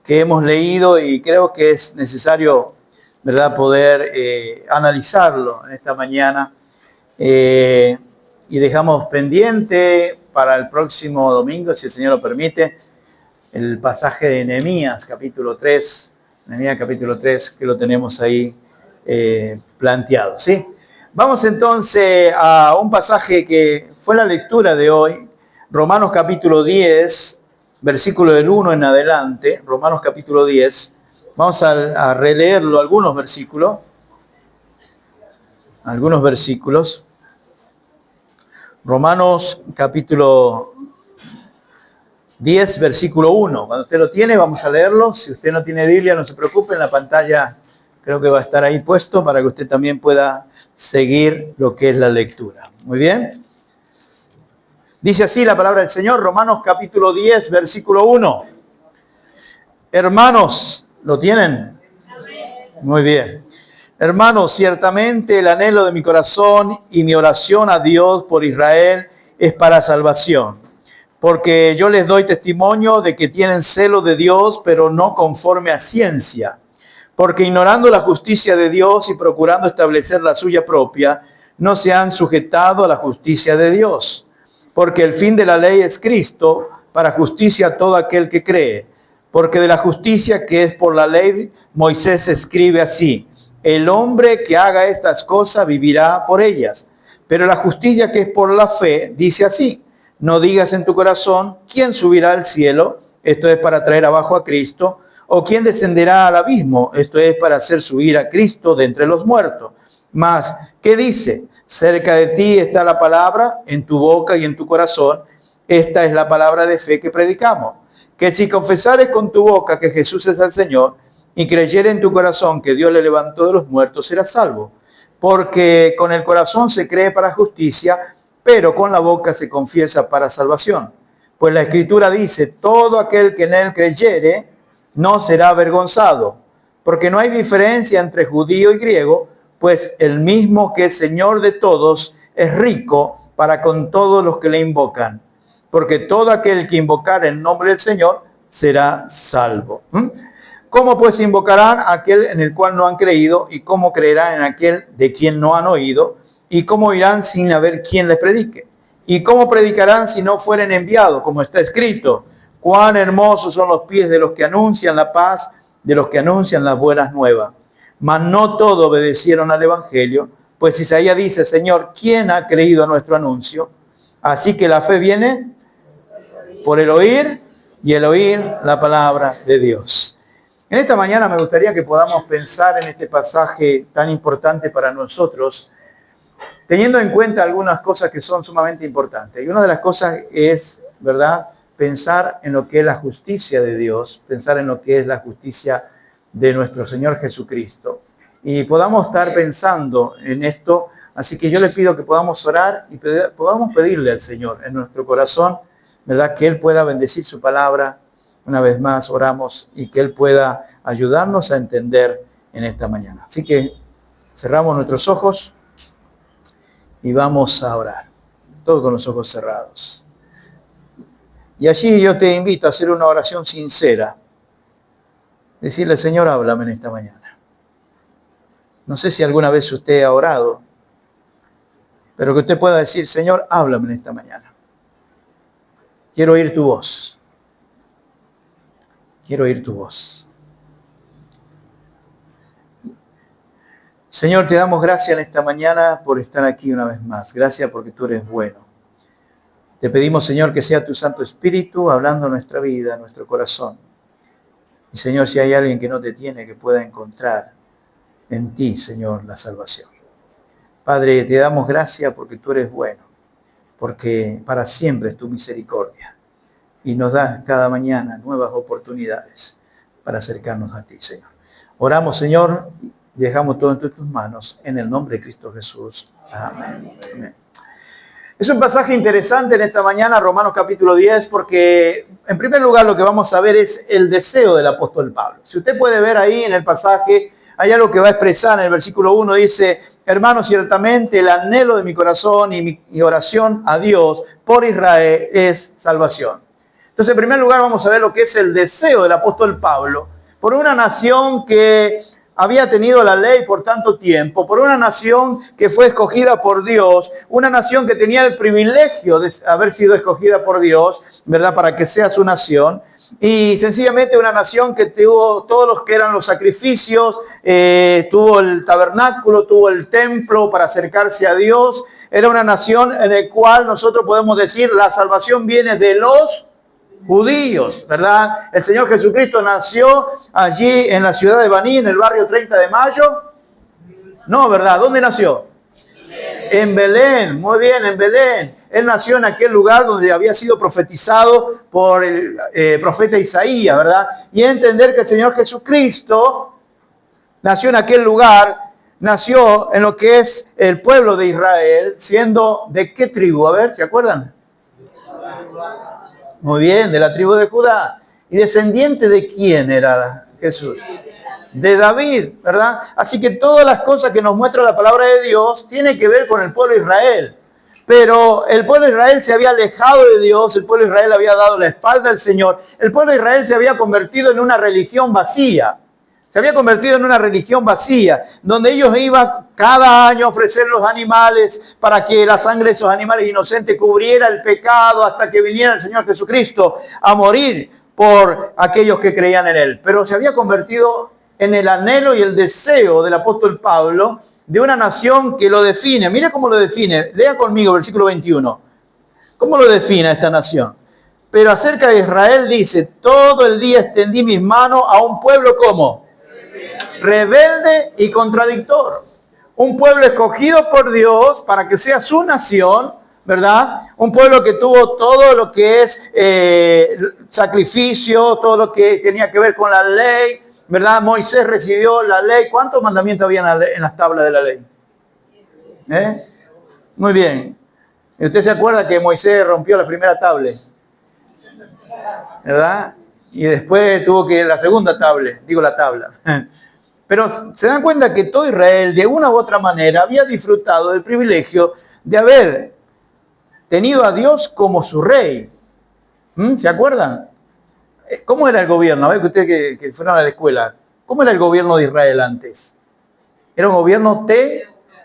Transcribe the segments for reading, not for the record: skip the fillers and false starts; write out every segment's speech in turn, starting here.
que hemos leído y creo que es necesario, ¿verdad?, poder analizarlo en esta mañana. Y dejamos pendiente para el próximo domingo, si el Señor lo permite, el pasaje de Nehemías capítulo 3, que lo tenemos ahí planteado, ¿sí? Vamos entonces a un pasaje que fue la lectura de hoy, Romanos capítulo 10, versículo del 1 en adelante, Romanos capítulo 10. Vamos a releerlo, algunos versículos. Romanos capítulo 10, versículo 1. Cuando usted lo tiene, vamos a leerlo. Si usted no tiene Biblia, no se preocupe, en la pantalla creo que va a estar ahí puesto para que usted también pueda seguir lo que es la lectura. Muy bien. Dice así la palabra del Señor, Romanos capítulo 10, versículo 1. Hermanos, ¿lo tienen? Muy bien. Hermanos, ciertamente el anhelo de mi corazón y mi oración a Dios por Israel es para salvación. Porque yo les doy testimonio de que tienen celo de Dios, pero no conforme a ciencia. Porque ignorando la justicia de Dios y procurando establecer la suya propia, no se han sujetado a la justicia de Dios. Porque el fin de la ley es Cristo, para justicia a todo aquel que cree. Porque de la justicia que es por la ley, Moisés escribe así: el hombre que haga estas cosas vivirá por ellas. Pero la justicia que es por la fe dice así: no digas en tu corazón, ¿quién subirá al cielo? Esto es para traer abajo a Cristo. ¿O quién descenderá al abismo? Esto es para hacer subir a Cristo de entre los muertos. Mas, ¿qué dice? Cerca de ti está la palabra, en tu boca y en tu corazón. Esta es la palabra de fe que predicamos. Que si confesares con tu boca que Jesús es el Señor y creyeres en tu corazón que Dios le levantó de los muertos, serás salvo. Porque con el corazón se cree para justicia, pero con la boca se confiesa para salvación. Pues la Escritura dice: todo aquel que en él creyere no será avergonzado, porque no hay diferencia entre judío y griego, pues el mismo que es Señor de todos es rico para con todos los que le invocan. Porque todo aquel que invocare el nombre del Señor será salvo. ¿Cómo pues invocarán a aquel en el cual no han creído? ¿Y cómo creerán en aquel de quien no han oído? ¿Y cómo irán sin haber quien les predique? ¿Y cómo predicarán si no fueren enviados? Como está escrito: cuán hermosos son los pies de los que anuncian la paz, de los que anuncian las buenas nuevas. Mas no todos obedecieron al evangelio, pues Isaías dice: Señor, ¿quién ha creído a nuestro anuncio? Así que la fe viene por el oír, y el oír la palabra de Dios. En esta mañana me gustaría que podamos pensar en este pasaje tan importante para nosotros, teniendo en cuenta algunas cosas que son sumamente importantes. Y una de las cosas es, ¿verdad?, pensar en lo que es la justicia de Dios, pensar en lo que es la justicia de nuestro Señor Jesucristo. Y podamos estar pensando en esto, así que yo le pido que podamos orar y podamos pedirle al Señor en nuestro corazón, ¿verdad?, que Él pueda bendecir su palabra. Una vez más oramos y que Él pueda ayudarnos a entender en esta mañana. Así que cerramos nuestros ojos y vamos a orar, todos con los ojos cerrados. Y allí yo te invito a hacer una oración sincera. Decirle: Señor, háblame en esta mañana. No sé si alguna vez usted ha orado, pero que usted pueda decir: Señor, háblame en esta mañana. Quiero oír tu voz. Quiero oír tu voz. Señor, te damos gracias en esta mañana por estar aquí una vez más. Gracias porque tú eres bueno. Te pedimos, Señor, que sea tu Santo Espíritu hablando en nuestra vida, en nuestro corazón. Y, Señor, si hay alguien que no te tiene, que pueda encontrar en ti, Señor, la salvación. Padre, te damos gracias porque tú eres bueno, porque para siempre es tu misericordia. Y nos das cada mañana nuevas oportunidades para acercarnos a ti, Señor. Oramos, Señor, y dejamos todo en tus manos, en el nombre de Cristo Jesús. Amén. Amén. Es un pasaje interesante en esta mañana, Romanos capítulo 10, porque en primer lugar lo que vamos a ver es el deseo del apóstol Pablo. Si usted puede ver ahí en el pasaje, hay algo que va a expresar en el versículo 1, dice: hermanos, ciertamente el anhelo de mi corazón y mi oración a Dios por Israel es salvación. Entonces, en primer lugar, vamos a ver lo que es el deseo del apóstol Pablo por una nación que había tenido la ley por tanto tiempo, por una nación que fue escogida por Dios, una nación que tenía el privilegio de haber sido escogida por Dios, ¿verdad?, para que sea su nación. Y sencillamente una nación que tuvo todos los que eran los sacrificios, tuvo el tabernáculo, tuvo el templo para acercarse a Dios. Era una nación en la cual nosotros podemos decir la salvación viene de los judíos, ¿verdad? El Señor Jesucristo nació allí en la ciudad de Baní, en el barrio 30 de Mayo. No, ¿verdad? ¿Dónde nació? En Belén, muy bien, en Belén. Él nació en aquel lugar donde había sido profetizado por el profeta Isaías, ¿verdad? Y entender que el Señor Jesucristo nació en aquel lugar, nació en lo que es el pueblo de Israel, siendo ¿de qué tribu? A ver, ¿se acuerdan? Muy bien, de la tribu de Judá. ¿Y descendiente de quién era Jesús? De David, ¿verdad? Así que todas las cosas que nos muestra la palabra de Dios tienen que ver con el pueblo de Israel. Pero el pueblo de Israel se había alejado de Dios, el pueblo de Israel había dado la espalda al Señor. El pueblo de Israel se había convertido en una religión vacía. Se había convertido en una religión vacía, donde ellos iban cada año a ofrecer los animales para que la sangre de esos animales inocentes cubriera el pecado hasta que viniera el Señor Jesucristo a morir por aquellos que creían en Él. Pero se había convertido en el anhelo y el deseo del apóstol Pablo de una nación que lo define. Mire cómo lo define. Lea conmigo versículo 21. ¿Cómo lo define esta nación? Pero acerca de Israel dice, todo el día extendí mis manos a un pueblo como rebelde y contradictor. Un pueblo escogido por Dios para que sea su nación, ¿verdad? Un pueblo que tuvo todo lo que es sacrificio, todo lo que tenía que ver con la ley, ¿verdad? Moisés recibió la ley. ¿Cuántos mandamientos había en las tablas de la ley? Muy bien. ¿Y usted se acuerda que Moisés rompió la primera tabla? ¿Verdad? Y después tuvo que la segunda tabla, digo la tabla. Pero se dan cuenta que todo Israel, de una u otra manera, había disfrutado del privilegio de haber tenido a Dios como su rey. ¿Se acuerdan? ¿Cómo era el gobierno? A ver, que ustedes que fueron a la escuela, ¿cómo era el gobierno de Israel antes? Era un gobierno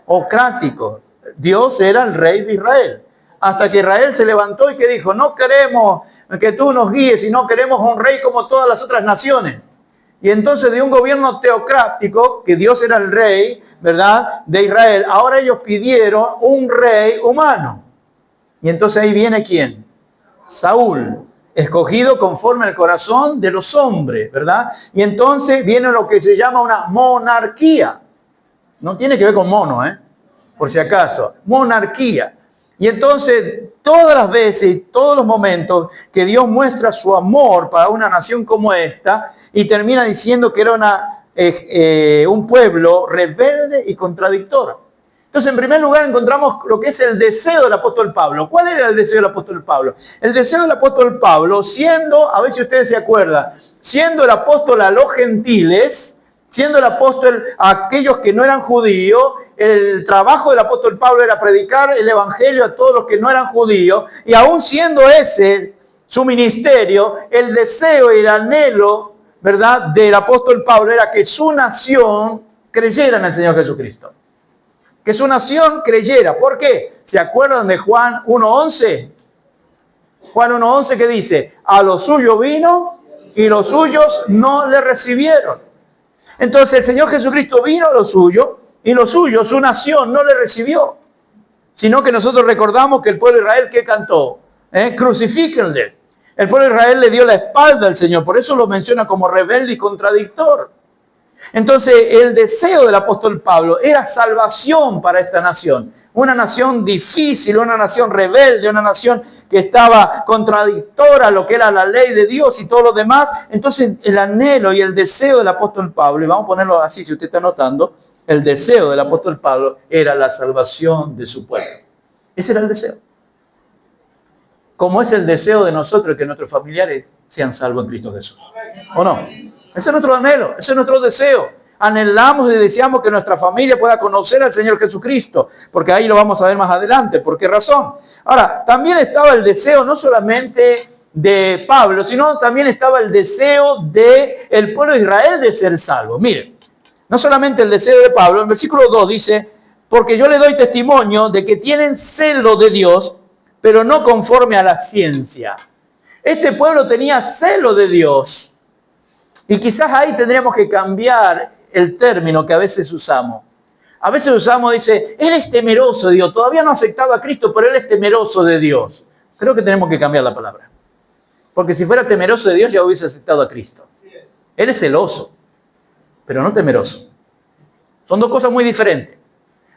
teocrático. Dios era el rey de Israel. Hasta que Israel se levantó y que dijo, no queremos que tú nos guíes, sino queremos un rey como todas las otras naciones. Y entonces de un gobierno teocrático, que Dios era el rey, ¿verdad?, de Israel, ahora ellos pidieron un rey humano. Y entonces ahí viene ¿quién? Saúl, escogido conforme al corazón de los hombres, ¿verdad? Y entonces viene lo que se llama una monarquía. No tiene que ver con mono, por si acaso. Monarquía. Y entonces, todas las veces y todos los momentos que Dios muestra su amor para una nación como esta, y termina diciendo que era un pueblo rebelde y contradictor. Entonces, en primer lugar, encontramos lo que es el deseo del apóstol Pablo. ¿Cuál era el deseo del apóstol Pablo? El deseo del apóstol Pablo, siendo, a ver si ustedes se acuerdan, siendo el apóstol a los gentiles, siendo el apóstol a aquellos que no eran judíos, el trabajo del apóstol Pablo era predicar el evangelio a todos los que no eran judíos, y aún siendo ese su ministerio, el deseo y el anhelo, ¿verdad?, del apóstol Pablo era que su nación creyera en el Señor Jesucristo. Que su nación creyera. ¿Por qué? ¿Se acuerdan de Juan 1:11? Juan 1:11 que dice, a lo suyo vino y los suyos no le recibieron. Entonces el Señor Jesucristo vino a lo suyo y los suyos, su nación, no le recibió. Sino que nosotros recordamos que el pueblo de Israel, ¿qué cantó? Crucifíquenle. El pueblo de Israel le dio la espalda al Señor, por eso lo menciona como rebelde y contradictor. Entonces, el deseo del apóstol Pablo era salvación para esta nación. Una nación difícil, una nación rebelde, una nación que estaba contradictora a lo que era la ley de Dios y todo lo demás. Entonces, el anhelo y el deseo del apóstol Pablo, y vamos a ponerlo así si usted está notando, el deseo del apóstol Pablo era la salvación de su pueblo. Ese era el deseo. Como es el deseo de nosotros que nuestros familiares sean salvos en Cristo Jesús. ¿O no? Ese es nuestro anhelo, ese es nuestro deseo. Anhelamos y deseamos que nuestra familia pueda conocer al Señor Jesucristo, porque ahí lo vamos a ver más adelante. ¿Por qué razón? Ahora, también estaba el deseo no solamente de Pablo, sino también estaba el deseo del pueblo de Israel de ser salvo. Miren, no solamente el deseo de Pablo, en el versículo 2 dice, porque yo le doy testimonio de que tienen celo de Dios, pero no conforme a la ciencia. Este pueblo tenía celo de Dios. Y quizás ahí tendríamos que cambiar el término que a veces usamos. A veces usamos, dice, él es temeroso de Dios. Todavía no ha aceptado a Cristo, pero él es temeroso de Dios. Creo que tenemos que cambiar la palabra. Porque si fuera temeroso de Dios, ya hubiese aceptado a Cristo. Él es celoso, pero no temeroso. Son dos cosas muy diferentes.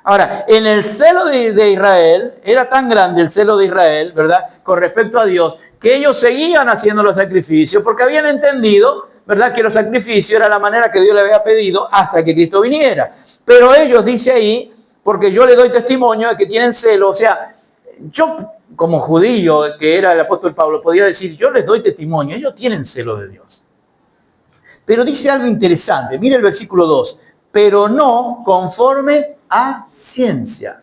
Ahora, en el celo de Israel, era tan grande el celo de Israel, ¿verdad?, con respecto a Dios, que ellos seguían haciendo los sacrificios porque habían entendido, ¿verdad?, que los sacrificios era la manera que Dios le había pedido hasta que Cristo viniera. Pero ellos, dice ahí, porque yo le doy testimonio de que tienen celo, o sea, yo como judío, que era el apóstol Pablo, podía decir, yo les doy testimonio, ellos tienen celo de Dios. Pero dice algo interesante, mire el versículo 2, pero no conforme a ciencia.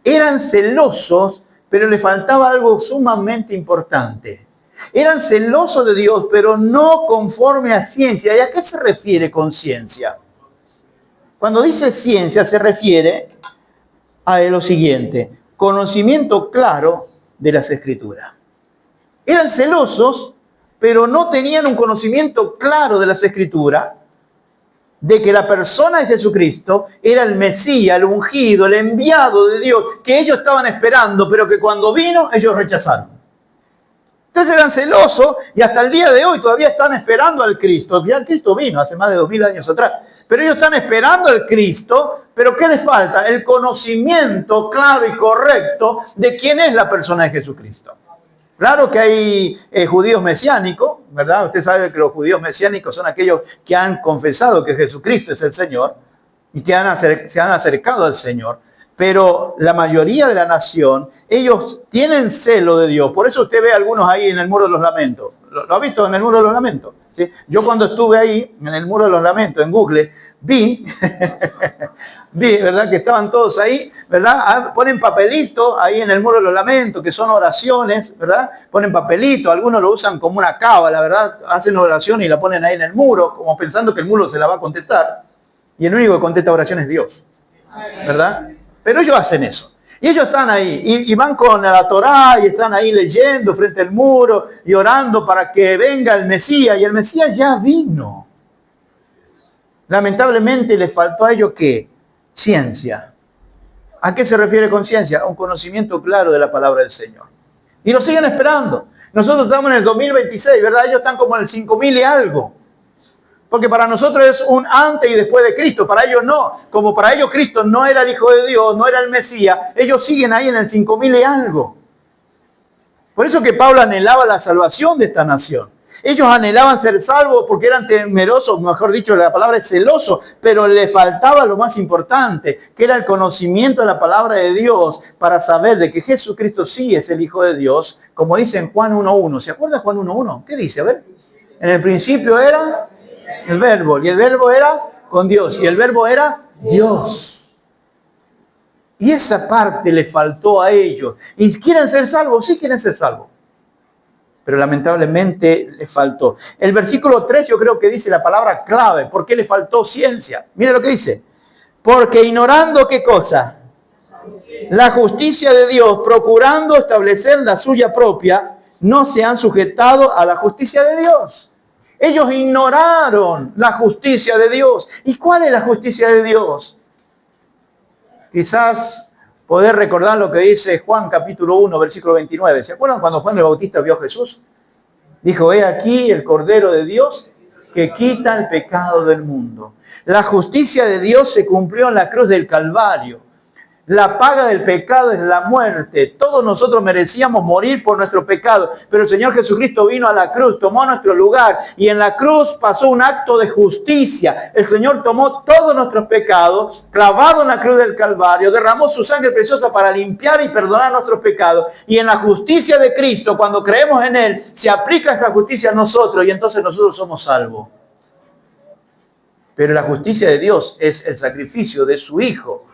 Eran celosos, pero le faltaba algo sumamente importante. Eran celosos de Dios, pero no conforme a ciencia. ¿Y a qué se refiere con ciencia? Cuando dice ciencia se refiere a lo siguiente, conocimiento claro de las Escrituras. Eran celosos, pero no tenían un conocimiento claro de las Escrituras, de que la persona de Jesucristo era el Mesías, el ungido, el enviado de Dios, que ellos estaban esperando, pero que cuando vino, ellos rechazaron. Entonces eran celosos y hasta el día de hoy todavía están esperando al Cristo. Ya el Cristo vino hace más de 2000 años atrás. Pero ellos están esperando al Cristo, pero ¿qué les falta? El conocimiento claro y correcto de quién es la persona de Jesucristo. Claro que hay judíos mesiánicos, ¿verdad? Usted sabe que los judíos mesiánicos son aquellos que han confesado que Jesucristo es el Señor y que se han acercado al Señor. Pero la mayoría de la nación, ellos tienen celo de Dios. Por eso usted ve a algunos ahí en el Muro de los Lamentos. ¿Lo ha visto en el Muro de los Lamentos? ¿Sí? Yo cuando estuve ahí, en el Muro de los Lamentos, en Google, vi, ¿verdad? Que estaban todos ahí, ¿verdad? Ponen papelito ahí en el Muro de los Lamentos, que son oraciones, ¿verdad? Ponen papelito, algunos lo usan como una cábala, ¿verdad? Hacen oración y la ponen ahí en el muro, como pensando que el muro se la va a contestar. Y el único que contesta oración es Dios, ¿verdad? Pero ellos hacen eso. Y ellos están ahí y van con la Torá y están ahí leyendo frente al muro y orando para que venga el Mesías. Y el Mesías ya vino. Lamentablemente les faltó a ellos ¿qué? Ciencia. ¿A qué se refiere con ciencia? A un conocimiento claro de la palabra del Señor. Y lo siguen esperando. Nosotros estamos en el 2026, ¿verdad? Ellos están como en el 5000 y algo. Porque para nosotros es un antes y después de Cristo. Para ellos no. Como para ellos Cristo no era el Hijo de Dios, no era el Mesías, ellos siguen ahí en el 5000 y algo. Por eso que Pablo anhelaba la salvación de esta nación. Ellos anhelaban ser salvos porque eran temerosos, mejor dicho, la palabra es celoso, pero le faltaba lo más importante, que era el conocimiento de la palabra de Dios para saber de que Jesucristo sí es el Hijo de Dios, como dice en Juan 1.1. ¿Se acuerda Juan 1.1? ¿Qué dice? A ver. En el principio era el verbo, y el verbo era con Dios, y el verbo era Dios. Y esa parte le faltó a ellos. ¿Y quieren ser salvos? Sí quieren ser salvos. Pero lamentablemente les faltó. El versículo 3 yo creo que dice la palabra clave. ¿Por qué le faltó ciencia? Mire lo que dice. Porque ignorando ¿qué cosa? La justicia de Dios, procurando establecer la suya propia, no se han sujetado a la justicia de Dios. Ellos ignoraron la justicia de Dios. ¿Y cuál es la justicia de Dios? Quizás poder recordar lo que dice Juan capítulo 1, versículo 29. ¿Se acuerdan cuando Juan el Bautista vio a Jesús? Dijo, he aquí el Cordero de Dios que quita el pecado del mundo. La justicia de Dios se cumplió en la cruz del Calvario. La paga del pecado es la muerte. Todos nosotros merecíamos morir por nuestro pecado, pero el Señor Jesucristo vino a la cruz, tomó nuestro lugar y en la cruz pasó un acto de justicia. El Señor tomó todos nuestros pecados, clavado en la cruz del Calvario, derramó su sangre preciosa para limpiar y perdonar nuestros pecados. Y en la justicia de Cristo, cuando creemos en Él, se aplica esa justicia a nosotros y entonces nosotros somos salvos. Pero la justicia de Dios es el sacrificio de su Hijo.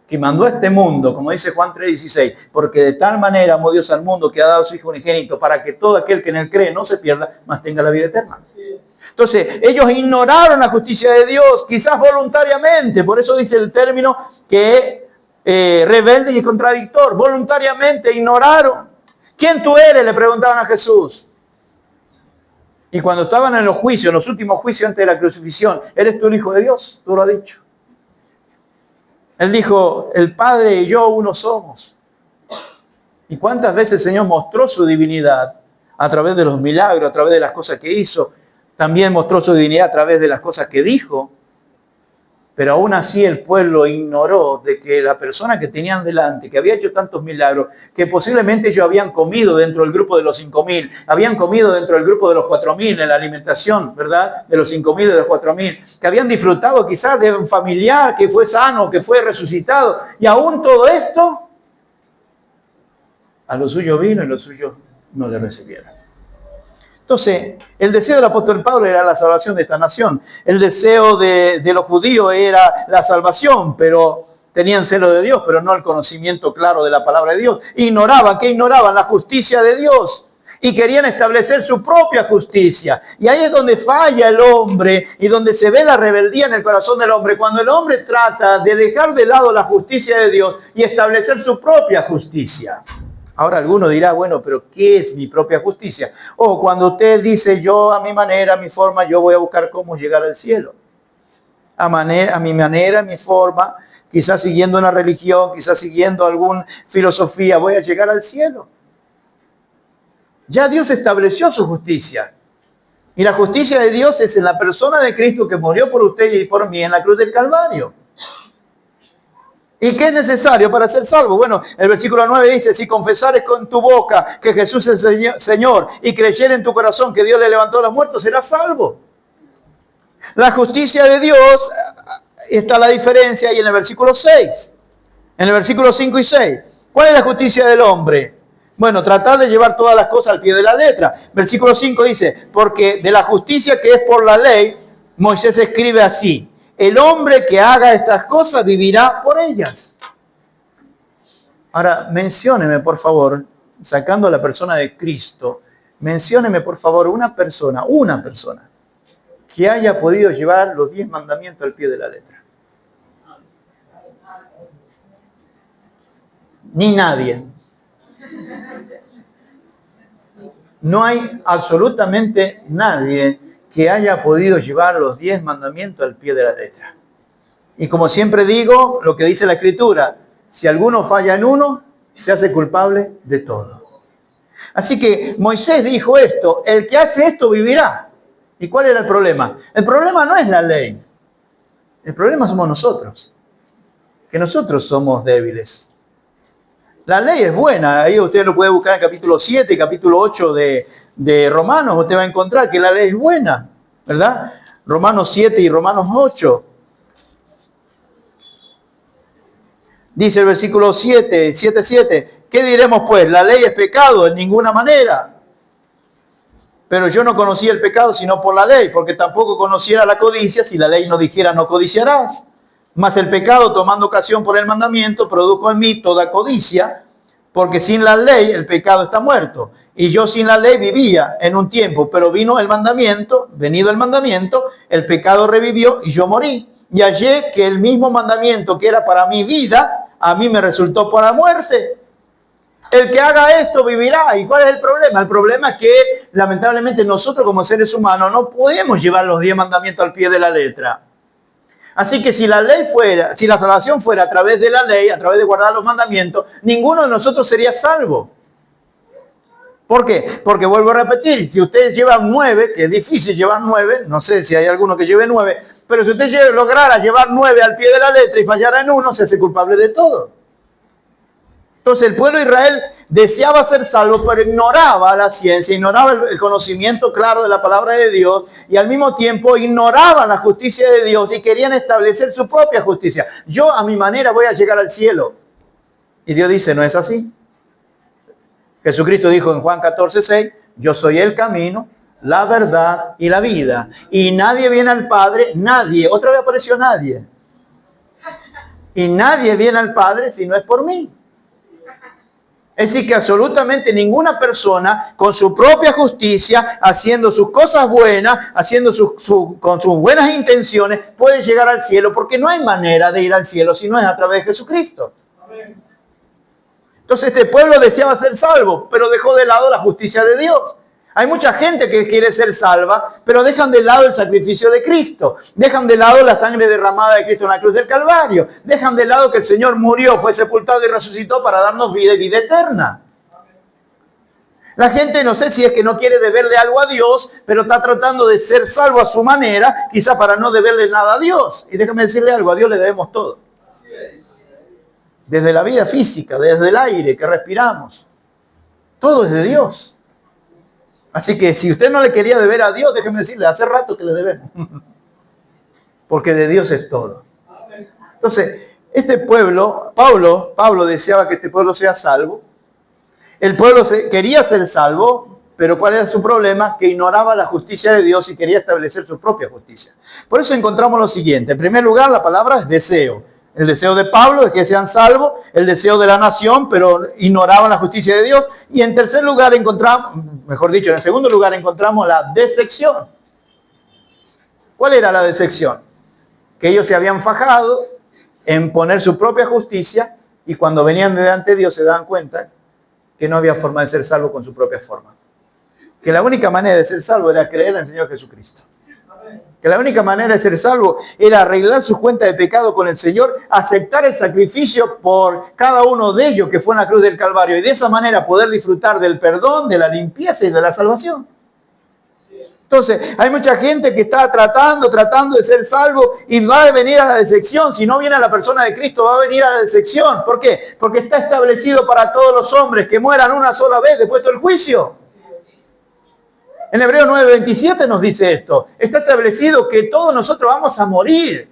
que mandó a este mundo, como dice Juan 3:16, porque de tal manera amó Dios al mundo que ha dado a su Hijo unigénito para que todo aquel que en él cree no se pierda, mas tenga la vida eterna. Entonces, ellos ignoraron la justicia de Dios, quizás voluntariamente, por eso dice el término que rebelde y contradictor, voluntariamente ignoraron. ¿Quién tú eres?, le preguntaban a Jesús. Y cuando estaban en los juicios, en los últimos juicios antes de la crucifixión, ¿eres tú el Hijo de Dios? Tú lo has dicho. Él dijo, el Padre y yo uno somos. ¿Y cuántas veces el Señor mostró su divinidad a través de los milagros, a través de las cosas que hizo? También mostró su divinidad a través de las cosas que dijo. Pero aún así el pueblo ignoró de que la persona que tenían delante, que había hecho tantos milagros, que posiblemente ellos habían comido dentro del grupo de los 5.000, habían comido dentro del grupo de los 4.000 en la alimentación, ¿verdad? De los 5.000 y de los 4.000, que habían disfrutado quizás de un familiar que fue sano, que fue resucitado, y aún todo esto, a lo suyo vino y lo suyo no le recibieron. Entonces, el deseo del apóstol Pablo era la salvación de esta nación. El deseo de los judíos era la salvación, pero tenían celo de Dios, pero no el conocimiento claro de la palabra de Dios. Ignoraban, ¿qué ignoraban? La justicia de Dios. Y querían establecer su propia justicia. Y ahí es donde falla el hombre y donde se ve la rebeldía en el corazón del hombre. Cuando el hombre trata de dejar de lado la justicia de Dios y establecer su propia justicia. Ahora alguno dirá, bueno, pero ¿qué es mi propia justicia? O cuando usted dice, yo a mi manera, a mi forma, yo voy a buscar cómo llegar al cielo. A mi manera, a mi forma, quizás siguiendo una religión, quizás siguiendo alguna filosofía, voy a llegar al cielo. Ya Dios estableció su justicia. Y la justicia de Dios es en la persona de Cristo que murió por usted y por mí en la cruz del Calvario. ¿Y qué es necesario para ser salvo? Bueno, el versículo 9 dice, si confesares con tu boca que Jesús es el Señor y creyeres en tu corazón que Dios le levantó a los muertos, serás salvo. La justicia de Dios, está la diferencia ahí en el versículo 6, en el versículo 5 y 6. ¿Cuál es la justicia del hombre? Bueno, tratar de llevar todas las cosas al pie de la letra. Versículo 5 dice, porque de la justicia que es por la ley, Moisés escribe así. El hombre que haga estas cosas vivirá por ellas. Ahora, mencióneme, por favor, sacando a la persona de Cristo, mencióneme, por favor, una persona que haya podido llevar los 10 mandamientos al pie de la letra. Ni nadie. No hay absolutamente nadie que haya podido llevar los 10 mandamientos al pie de la letra. Y como siempre digo, lo que dice la Escritura, si alguno falla en uno, se hace culpable de todo. Así que Moisés dijo esto, el que hace esto vivirá. ¿Y cuál era el problema? El problema no es la ley, el problema somos nosotros, que nosotros somos débiles. La ley es buena, ahí usted lo puede buscar en capítulo 7 y capítulo 8 de Romanos, usted va a encontrar que la ley es buena, ¿verdad? Romanos 7 y Romanos 8. Dice el versículo 7, ¿qué diremos pues? ¿La ley es pecado? En ninguna manera. Pero yo no conocía el pecado sino por la ley, porque tampoco conociera la codicia si la ley no dijera no codiciarás. Mas el pecado, tomando ocasión por el mandamiento, produjo en mí toda codicia, porque sin la ley el pecado está muerto. Y yo sin la ley vivía en un tiempo, pero venido el mandamiento, el pecado revivió y yo morí. Y hallé que el mismo mandamiento que era para mi vida, a mí me resultó para muerte. El que haga esto vivirá. ¿Y cuál es el problema? El problema es que lamentablemente nosotros como seres humanos no podemos llevar los 10 mandamientos al pie de la letra. Así que si la salvación fuera a través de la ley, a través de guardar los mandamientos, ninguno de nosotros sería salvo. ¿Por qué? Porque vuelvo a repetir, si ustedes llevan 9, que es difícil llevar 9, no sé si hay alguno que lleve 9, pero si usted lograra llevar 9 al pie de la letra y fallara en uno, se hace culpable de todo. Entonces el pueblo de Israel deseaba ser salvo, pero ignoraba la ciencia, ignoraba el conocimiento claro de la palabra de Dios y al mismo tiempo ignoraban la justicia de Dios y querían establecer su propia justicia. Yo a mi manera voy a llegar al cielo. Y Dios dice, no es así. Jesucristo dijo en Juan 14:6, yo soy el camino, la verdad y la vida. Y nadie viene al Padre, nadie, otra vez apareció nadie. Y nadie viene al Padre si no es por mí. Es decir, que absolutamente ninguna persona con su propia justicia, haciendo sus cosas buenas, haciendo con sus buenas intenciones, puede llegar al cielo, porque no hay manera de ir al cielo si no es a través de Jesucristo. Entonces este pueblo deseaba ser salvo, pero dejó de lado la justicia de Dios. Hay mucha gente que quiere ser salva, pero dejan de lado el sacrificio de Cristo. Dejan de lado la sangre derramada de Cristo en la cruz del Calvario. Dejan de lado que el Señor murió, fue sepultado y resucitó para darnos vida y vida eterna. La gente no sé si es que no quiere deberle algo a Dios, pero está tratando de ser salvo a su manera, quizá para no deberle nada a Dios. Y déjame decirle algo, a Dios le debemos todo. Desde la vida física, desde el aire que respiramos. Todo es de Dios. Así que si usted no le quería deber a Dios, déjeme decirle, hace rato que le debemos. Porque de Dios es todo. Entonces, este pueblo, Pablo deseaba que este pueblo sea salvo. El pueblo quería ser salvo, pero ¿cuál era su problema? Que ignoraba la justicia de Dios y quería establecer su propia justicia. Por eso encontramos lo siguiente. En primer lugar, la palabra es deseo. El deseo de Pablo es que sean salvos, el deseo de la nación, pero ignoraban la justicia de Dios. Y en tercer lugar encontramos, mejor dicho, en el segundo lugar encontramos la decepción. ¿Cuál era la decepción? Que ellos se habían fajado en poner su propia justicia y cuando venían delante de Dios se daban cuenta que no había forma de ser salvo con su propia forma. Que la única manera de ser salvo era creer en el Señor Jesucristo. Que la única manera de ser salvo era arreglar su cuenta de pecado con el Señor, aceptar el sacrificio por cada uno de ellos que fue en la cruz del Calvario y de esa manera poder disfrutar del perdón, de la limpieza y de la salvación. Entonces, hay mucha gente que está tratando de ser salvo y va a venir a la decepción. Si no viene a la persona de Cristo, va a venir a la decepción. ¿Por qué? Porque está establecido para todos los hombres que mueran una sola vez después del juicio. En Hebreos 9:27 nos dice esto. Está establecido que todos nosotros vamos a morir.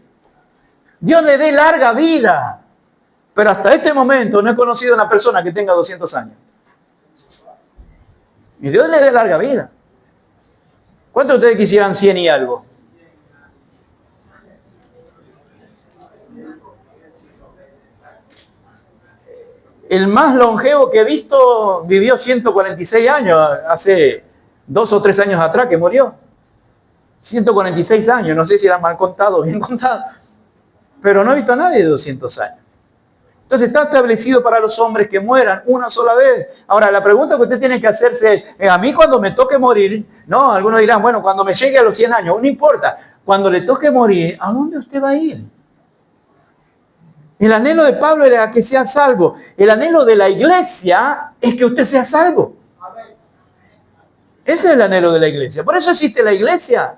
Dios le dé larga vida. Pero hasta este momento no he conocido a una persona que tenga 200 años. Y Dios le dé larga vida. ¿Cuántos de ustedes quisieran 100 y algo? El más longevo que he visto vivió 146 años hace 2 o 3 años atrás que murió. 146 años, no sé si era mal contado o bien contado, pero no he visto a nadie de 200 años. Entonces está establecido para los hombres que mueran una sola vez. Ahora, la pregunta que usted tiene que hacerse es, a mí cuando me toque morir, no, algunos dirán, bueno, cuando me llegue a los 100 años, no importa. Cuando le toque morir, ¿a dónde usted va a ir? El anhelo de Pablo era que sea salvo. El anhelo de la iglesia es que usted sea salvo. Ese es el anhelo de la iglesia. Por eso existe la iglesia.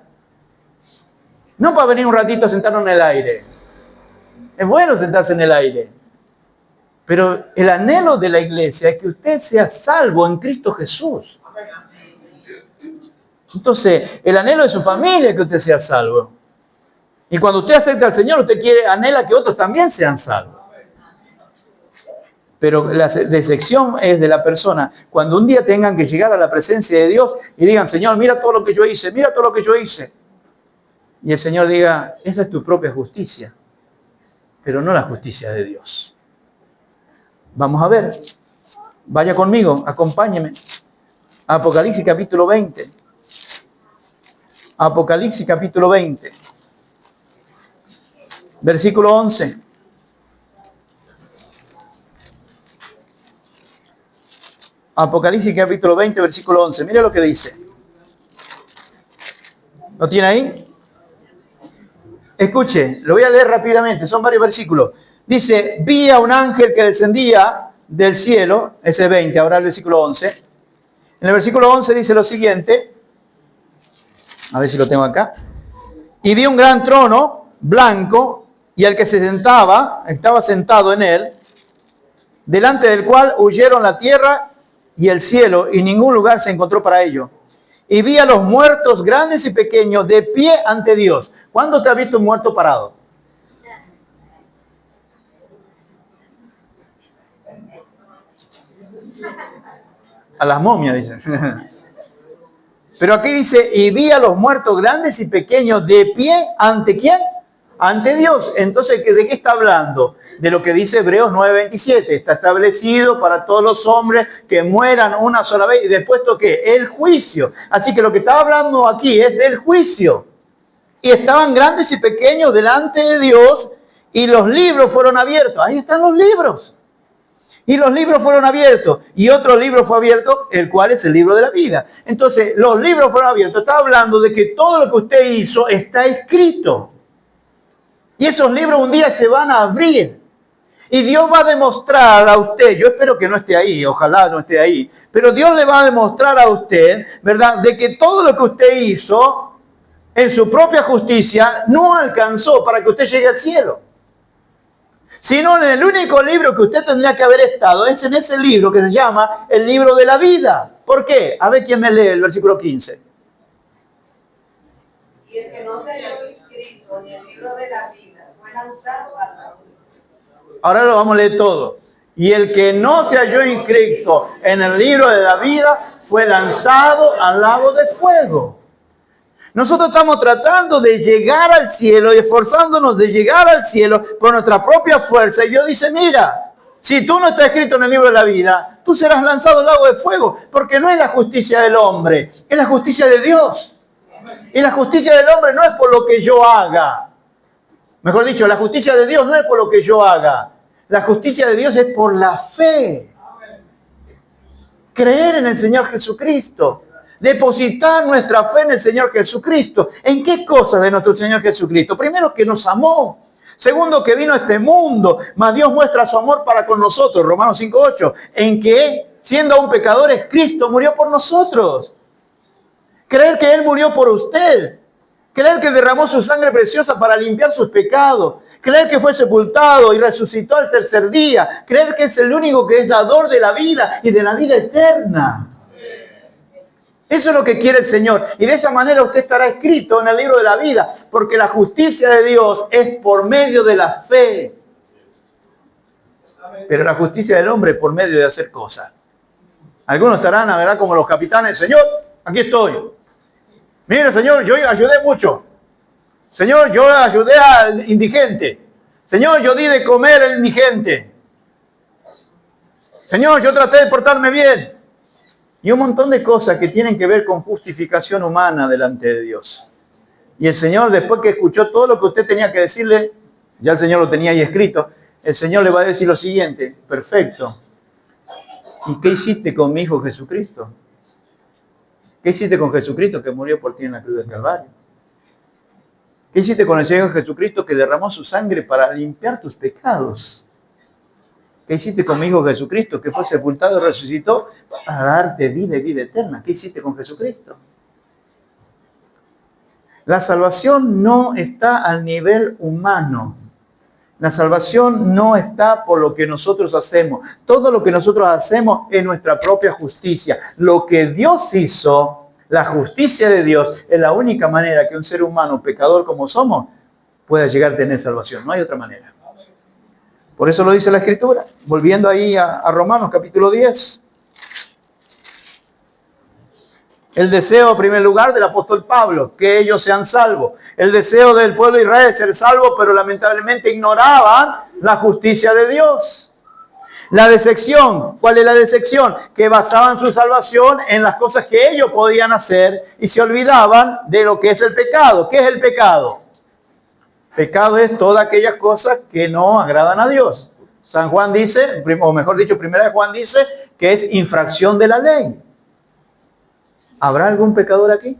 No para venir un ratito a sentarnos en el aire. Es bueno sentarse en el aire. Pero el anhelo de la iglesia es que usted sea salvo en Cristo Jesús. Entonces, el anhelo de su familia es que usted sea salvo. Y cuando usted acepta al Señor, usted anhela que otros también sean salvos. Pero la decepción es de la persona. Cuando un día tengan que llegar a la presencia de Dios y digan, Señor, mira todo lo que yo hice, mira todo lo que yo hice. Y el Señor diga, esa es tu propia justicia, pero no la justicia de Dios. Vamos a ver. Vaya conmigo, acompáñeme. Apocalipsis capítulo 20. Apocalipsis capítulo 20. Versículo 11. Apocalipsis capítulo 20, versículo 11. Mira lo que dice. ¿Lo tiene ahí? Escuche, lo voy a leer rápidamente, son varios versículos. Dice, vi a un ángel que descendía del cielo, ese 20, ahora el versículo 11. En el versículo 11 dice lo siguiente, a ver si lo tengo acá. Y vi un gran trono blanco y al que se sentaba, estaba sentado en él, delante del cual huyeron la tierra y el cielo y ningún lugar se encontró para ello. Y vi a los muertos grandes y pequeños de pie ante Dios. ¿Cuándo te has visto un muerto parado? A las momias, dicen. Pero aquí dice, y vi a los muertos grandes y pequeños de pie, ¿ante quién? ante Dios. Entonces, ¿de qué está hablando? De lo que dice Hebreos 9:27. Está establecido para todos los hombres que mueran una sola vez y después ¿qué? El juicio. Así que lo que está hablando aquí es del juicio. Y estaban grandes y pequeños delante de Dios y los libros fueron abiertos. Ahí están los libros. Y los libros fueron abiertos. Y otro libro fue abierto, el cual es el libro de la vida. Entonces, los libros fueron abiertos. Está hablando de que todo lo que usted hizo está escrito. Y esos libros un día se van a abrir. Y Dios va a demostrar a usted, yo espero que no esté ahí, ojalá no esté ahí, pero Dios le va a demostrar a usted, ¿verdad?, de que todo lo que usted hizo en su propia justicia no alcanzó para que usted llegue al cielo. Sino en el único libro que usted tendría que haber estado es en ese libro que se llama el libro de la vida. ¿Por qué? A ver quién me lee el versículo 15. Y el que no se halló inscrito en el libro de la vida fue lanzado al lago. Ahora lo vamos a leer todo. Y el que no se halló inscrito en el libro de la vida fue lanzado al lago de fuego. Nosotros estamos tratando de llegar al cielo y esforzándonos de llegar al cielo por nuestra propia fuerza. Y Dios dice, mira, si tú no estás escrito en el libro de la vida, tú serás lanzado al lago de fuego. Porque no es la justicia del hombre, es la justicia de Dios. Y la justicia del hombre no es por lo que yo haga. Mejor dicho, la justicia de Dios no es por lo que yo haga. La justicia de Dios es por la fe. Creer en el Señor Jesucristo. Depositar nuestra fe en el Señor Jesucristo. ¿En qué cosas de nuestro Señor Jesucristo? Primero, que nos amó. Segundo, que vino a este mundo. Mas Dios muestra su amor para con nosotros. Romanos 5:8. En que, siendo aún pecadores, Cristo murió por nosotros. Creer que Él murió por usted. Creer que derramó su sangre preciosa para limpiar sus pecados. Creer que fue sepultado y resucitó al tercer día. Creer que es el único que es dador de la vida y de la vida eterna. Eso es lo que quiere el Señor. Y de esa manera usted estará escrito en el libro de la vida. Porque la justicia de Dios es por medio de la fe. Pero la justicia del hombre es por medio de hacer cosas. Algunos estarán, a ver, como los capitanes. Señor, aquí estoy. Mire, Señor, yo ayudé mucho. Señor, yo ayudé al indigente. Señor, yo di de comer al indigente. Señor, yo traté de portarme bien. Y un montón de cosas que tienen que ver con justificación humana delante de Dios. Y el Señor, después que escuchó todo lo que usted tenía que decirle, ya el Señor lo tenía ahí escrito, el Señor le va a decir lo siguiente: perfecto. ¿Y qué hiciste con mi Hijo Jesucristo? ¿Qué hiciste con Jesucristo que murió por ti en la cruz del Calvario? ¿Qué hiciste con el Señor Jesucristo que derramó su sangre para limpiar tus pecados? ¿Qué hiciste con mi Hijo Jesucristo que fue sepultado y resucitó para darte vida y vida eterna? ¿Qué hiciste con Jesucristo? La salvación no está al nivel humano. La salvación no está por lo que nosotros hacemos. Todo lo que nosotros hacemos es nuestra propia justicia. Lo que Dios hizo, la justicia de Dios, es la única manera que un ser humano pecador como somos pueda llegar a tener salvación. No hay otra manera. Por eso lo dice la Escritura. Volviendo ahí a Romanos capítulo 10. El deseo, en primer lugar, del apóstol Pablo, que ellos sean salvos. El deseo del pueblo de Israel, ser salvo, pero lamentablemente ignoraban la justicia de Dios. La decepción, ¿cuál es la decepción? Que basaban su salvación en las cosas que ellos podían hacer y se olvidaban de lo que es el pecado. ¿Qué es el pecado? Pecado es todas aquellas cosas que no agradan a Dios. San Juan dice, o mejor dicho, primera de Juan dice, que es infracción de la ley. ¿Habrá algún pecador aquí?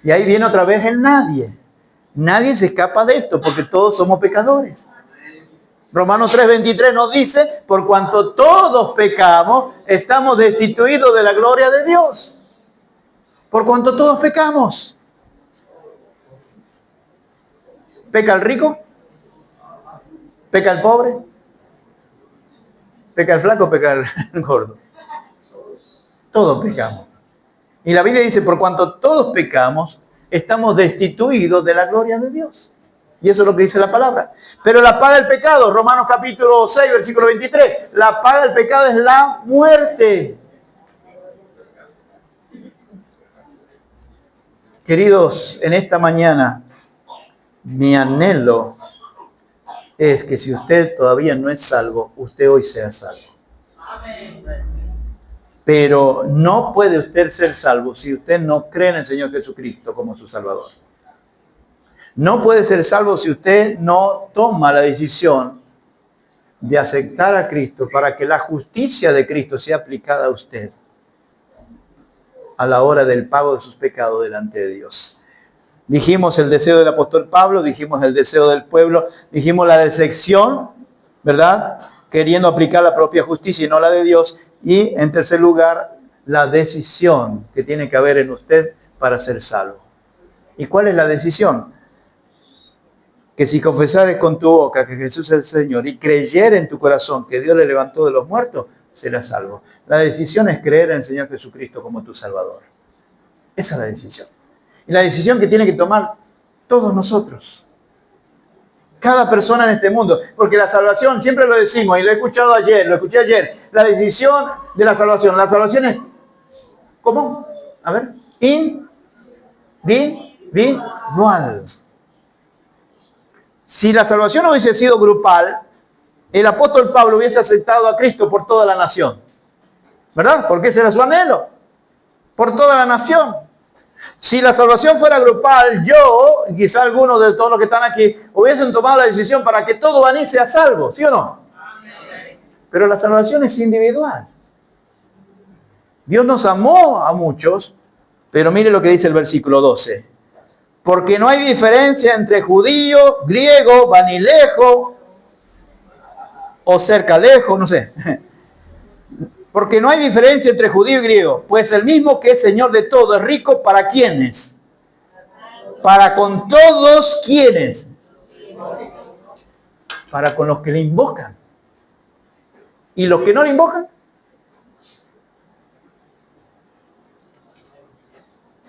Y ahí viene otra vez el nadie. Nadie se escapa de esto porque todos somos pecadores. Romanos 3:23 nos dice, por cuanto todos pecamos, estamos destituidos de la gloria de Dios. Por cuanto todos pecamos. ¿Peca el rico? ¿Peca el pobre? ¿Peca el flaco o peca el gordo? Todos pecamos. Y la Biblia dice, por cuanto todos pecamos, estamos destituidos de la gloria de Dios. Y eso es lo que dice la palabra. Pero la paga del pecado, Romanos capítulo 6, versículo 23, la paga del pecado es la muerte. Queridos, en esta mañana, mi anhelo es que si usted todavía no es salvo, usted hoy sea salvo. Pero no puede usted ser salvo si usted no cree en el Señor Jesucristo como su Salvador. No puede ser salvo si usted no toma la decisión de aceptar a Cristo para que la justicia de Cristo sea aplicada a usted a la hora del pago de sus pecados delante de Dios. Dijimos el deseo del apóstol Pablo, dijimos el deseo del pueblo, dijimos la decepción, ¿verdad? Queriendo aplicar la propia justicia y no la de Dios. Y en tercer lugar, la decisión que tiene que haber en usted para ser salvo. ¿Y cuál es la decisión? Que si confesares con tu boca que Jesús es el Señor y creyeres en tu corazón que Dios le levantó de los muertos, serás salvo. La decisión es creer en el Señor Jesucristo como tu Salvador. Esa es la decisión. Y la decisión que tiene que tomar todos nosotros. Cada persona en este mundo. Porque la salvación, siempre lo decimos, y lo he escuchado ayer, lo escuché ayer. La decisión de la salvación. La salvación es, ¿cómo? A ver. Individual. Si la salvación hubiese sido grupal, el apóstol Pablo hubiese aceptado a Cristo por toda la nación. ¿Verdad? Porque ese era su anhelo. Por toda la nación. Si la salvación fuera grupal, yo, y quizá algunos de todos los que están aquí, hubiesen tomado la decisión para que todo Baní sea salvo, ¿sí o no? Pero la salvación es individual. Dios nos amó a muchos, pero mire lo que dice el versículo 12. Porque no hay diferencia entre judío, griego, vanilejo, o cerca lejos, no sé. Porque no hay diferencia entre judío y griego, pues el mismo que es Señor de todo es rico para quienes. Para con todos quienes. Para con los que le invocan. ¿Y los que no le invocan?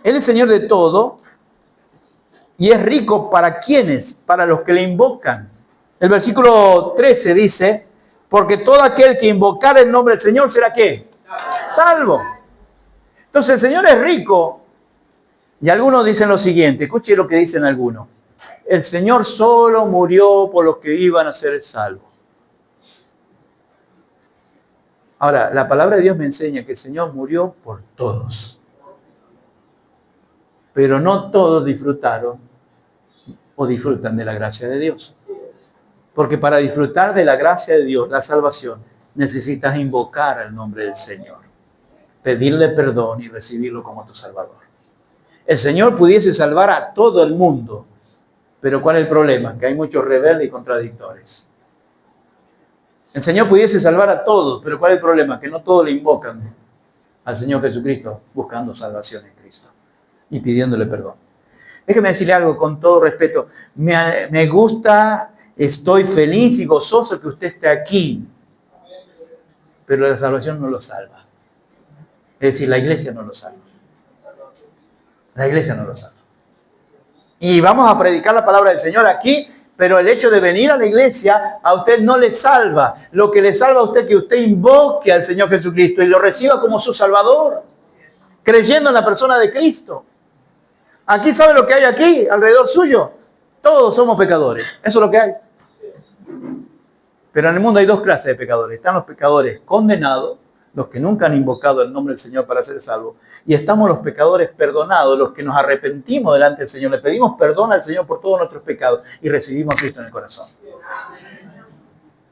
Él es Señor de todo y es rico para quienes, para los que le invocan. El versículo 13 dice, porque todo aquel que invocar el nombre del Señor será ¿qué? Salvo. Entonces el Señor es rico. Y algunos dicen lo siguiente, escuche lo que dicen algunos. El Señor solo murió por los que iban a ser salvos. Ahora, la palabra de Dios me enseña que el Señor murió por todos. Pero no todos disfrutaron o disfrutan de la gracia de Dios. Porque para disfrutar de la gracia de Dios, la salvación, necesitas invocar el nombre del Señor. Pedirle perdón y recibirlo como tu Salvador. El Señor pudiese salvar a todo el mundo. Pero ¿cuál es el problema? Que hay muchos rebeldes y contradictores. El Señor pudiese salvar a todos, pero ¿cuál es el problema? Que no todos le invocan al Señor Jesucristo buscando salvación en Cristo y pidiéndole perdón. Déjeme decirle algo con todo respeto. Me gusta, estoy feliz y gozoso que usted esté aquí, pero la salvación no lo salva. Es decir, la iglesia no lo salva. La iglesia no lo salva. Y vamos a predicar la palabra del Señor aquí, pero el hecho de venir a la iglesia a usted no le salva. Lo que le salva a usted es que usted invoque al Señor Jesucristo y lo reciba como su Salvador, creyendo en la persona de Cristo. Aquí, ¿sabe lo que hay aquí alrededor suyo? Todos somos pecadores. Eso es lo que hay. Pero en el mundo hay dos clases de pecadores. Están los pecadores condenados, los que nunca han invocado el nombre del Señor para ser salvos. Y estamos los pecadores perdonados, los que nos arrepentimos delante del Señor. Le pedimos perdón al Señor por todos nuestros pecados y recibimos a Cristo en el corazón.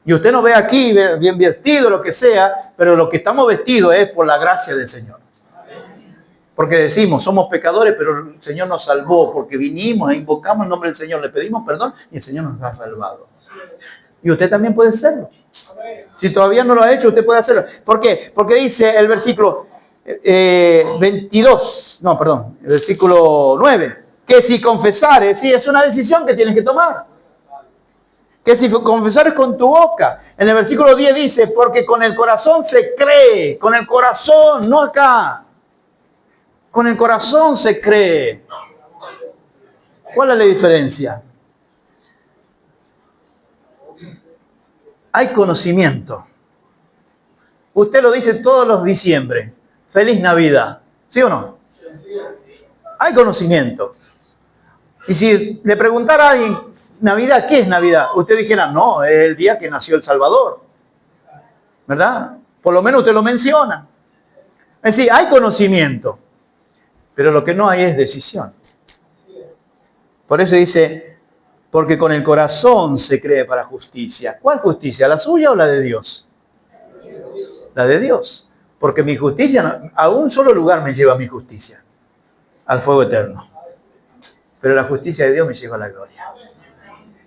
Y usted nos ve aquí bien vestido, lo que sea, pero lo que estamos vestidos es por la gracia del Señor. Porque decimos, somos pecadores, pero el Señor nos salvó, porque vinimos e invocamos el nombre del Señor, le pedimos perdón y el Señor nos ha salvado. Y usted también puede hacerlo. Si todavía no lo ha hecho, usted puede hacerlo. ¿Por qué? Porque dice el versículo el versículo 9, que si confesares, sí, es una decisión que tienes que tomar. Que si confesares con tu boca. En el versículo 10 dice, porque con el corazón se cree, con el corazón, no acá. Con el corazón se cree. ¿Cuál es la diferencia? Hay conocimiento. Usted lo dice todos los diciembre. Feliz Navidad. ¿Sí o no? Hay conocimiento. Y si le preguntara a alguien, Navidad, ¿qué es Navidad? Usted dijera, no, es el día que nació el Salvador. ¿Verdad? Por lo menos usted lo menciona. Es decir, hay conocimiento, pero lo que no hay es decisión. Por eso dice, porque con el corazón se cree para justicia. ¿Cuál justicia? ¿La suya o la de Dios? La de Dios. Porque mi justicia, a un solo lugar me lleva mi justicia, al fuego eterno. Pero la justicia de Dios me lleva a la gloria.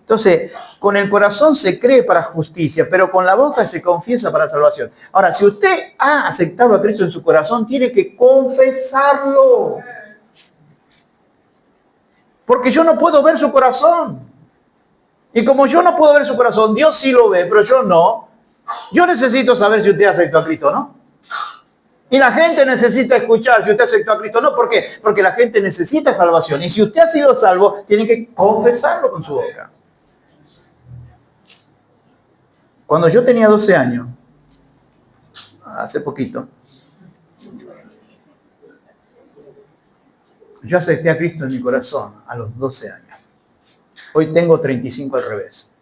Entonces, con el corazón se cree para justicia, pero con la boca se confiesa para salvación. Ahora, si usted ha aceptado a Cristo en su corazón, tiene que confesarlo. Porque yo no puedo ver su corazón. Y como yo no puedo ver su corazón, Dios sí lo ve, pero yo no. Yo necesito saber si usted aceptó a Cristo o no. Y la gente necesita escuchar si usted aceptó a Cristo o no. ¿Por qué? Porque la gente necesita salvación. Y si usted ha sido salvo, tiene que confesarlo con su boca. Cuando yo tenía 12 años, hace poquito, yo acepté a Cristo en mi corazón a los 12 años. Hoy tengo 35 al revés.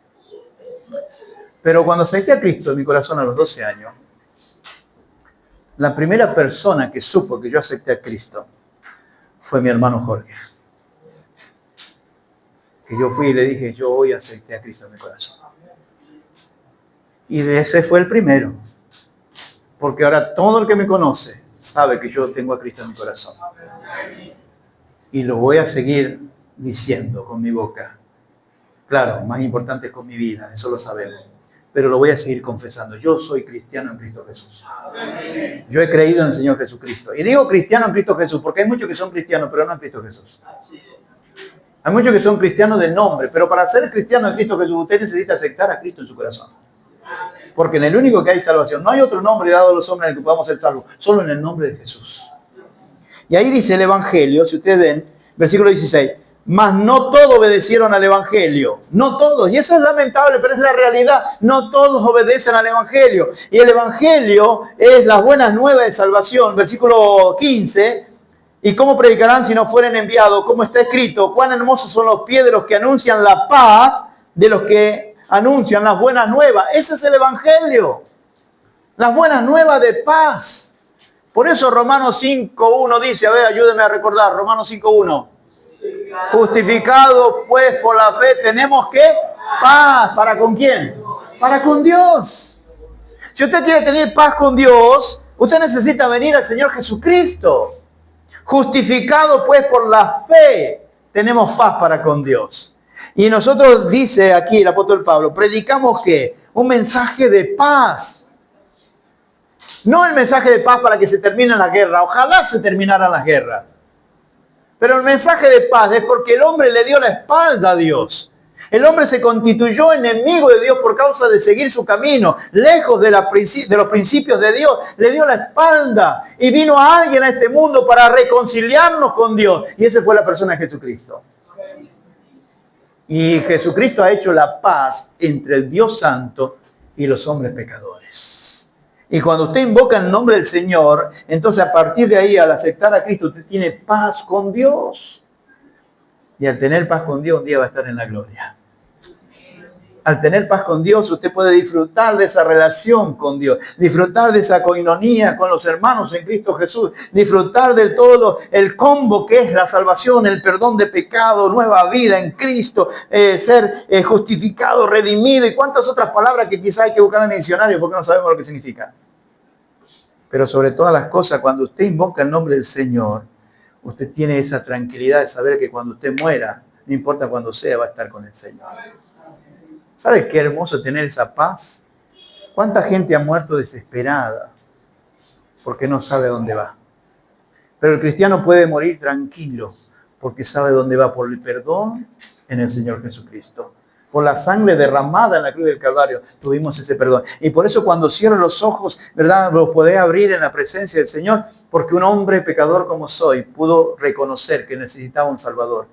Pero cuando acepté a Cristo en mi corazón a los 12 años, la primera persona que supo que yo acepté a Cristo fue mi hermano Jorge. Que yo fui y le dije, yo hoy acepté a Cristo en mi corazón. Y de ese fue el primero. Porque ahora todo el que me conoce sabe que yo tengo a Cristo en mi corazón. Y lo voy a seguir diciendo con mi boca. Claro, más importante es con mi vida, eso lo sabemos. Pero lo voy a seguir confesando. Yo soy cristiano en Cristo Jesús. Yo he creído en el Señor Jesucristo. Y digo cristiano en Cristo Jesús porque hay muchos que son cristianos, pero no en Cristo Jesús. Hay muchos que son cristianos de nombre, pero para ser cristiano en Cristo Jesús usted necesita aceptar a Cristo en su corazón. Porque en el único que hay salvación, no hay otro nombre dado a los hombres en el que podamos ser salvos, solo en el nombre de Jesús. Y ahí dice el Evangelio, si ustedes ven, versículo 16, mas no todos obedecieron al Evangelio, no todos, y eso es lamentable, pero es la realidad, no todos obedecen al Evangelio. Y el Evangelio es las buenas nuevas de salvación, versículo 15, y cómo predicarán si no fueren enviados, como está escrito, cuán hermosos son los pies de los que anuncian la paz, de los que anuncian las buenas nuevas. Ese es el Evangelio. Las buenas nuevas de paz. Por eso Romanos 5.1 dice, a ver, ayúdenme a recordar, Romanos 5.1. Justificado pues por la fe, tenemos que paz. ¿Para con quién? Para con Dios. Si usted quiere tener paz con Dios, usted necesita venir al Señor Jesucristo. Justificado pues por la fe, tenemos paz para con Dios. Y nosotros, dice aquí el apóstol Pablo, predicamos ¿qué? Un mensaje de paz. No el mensaje de paz para que se terminen las guerras. Ojalá se terminaran las guerras. Pero el mensaje de paz es porque el hombre le dio la espalda a Dios. El hombre se constituyó enemigo de Dios por causa de seguir su camino, lejos de los principios de Dios. Le dio la espalda y vino a alguien a este mundo para reconciliarnos con Dios. Y esa fue la persona de Jesucristo. Y Jesucristo ha hecho la paz entre el Dios Santo y los hombres pecadores. Y cuando usted invoca el nombre del Señor, entonces a partir de ahí, al aceptar a Cristo, usted tiene paz con Dios. Y al tener paz con Dios, un día va a estar en la gloria. Al tener paz con Dios, usted puede disfrutar de esa relación con Dios, disfrutar de esa coinonía con los hermanos en Cristo Jesús, disfrutar del todo el combo que es la salvación, el perdón de pecado, nueva vida en Cristo, ser justificado, redimido y cuántas otras palabras que quizá hay que buscar en el diccionario porque no sabemos lo que significa. Pero sobre todas las cosas, cuando usted invoca el nombre del Señor, usted tiene esa tranquilidad de saber que cuando usted muera, no importa cuándo sea, va a estar con el Señor. ¿Sabes qué hermoso tener esa paz? ¿Cuánta gente ha muerto desesperada porque no sabe dónde va? Pero el cristiano puede morir tranquilo porque sabe dónde va por el perdón en el Señor Jesucristo. Por la sangre derramada en la cruz del Calvario tuvimos ese perdón. Y por eso cuando cierro los ojos, ¿verdad? Los podés abrir en la presencia del Señor porque un hombre pecador como soy pudo reconocer que necesitaba un Salvador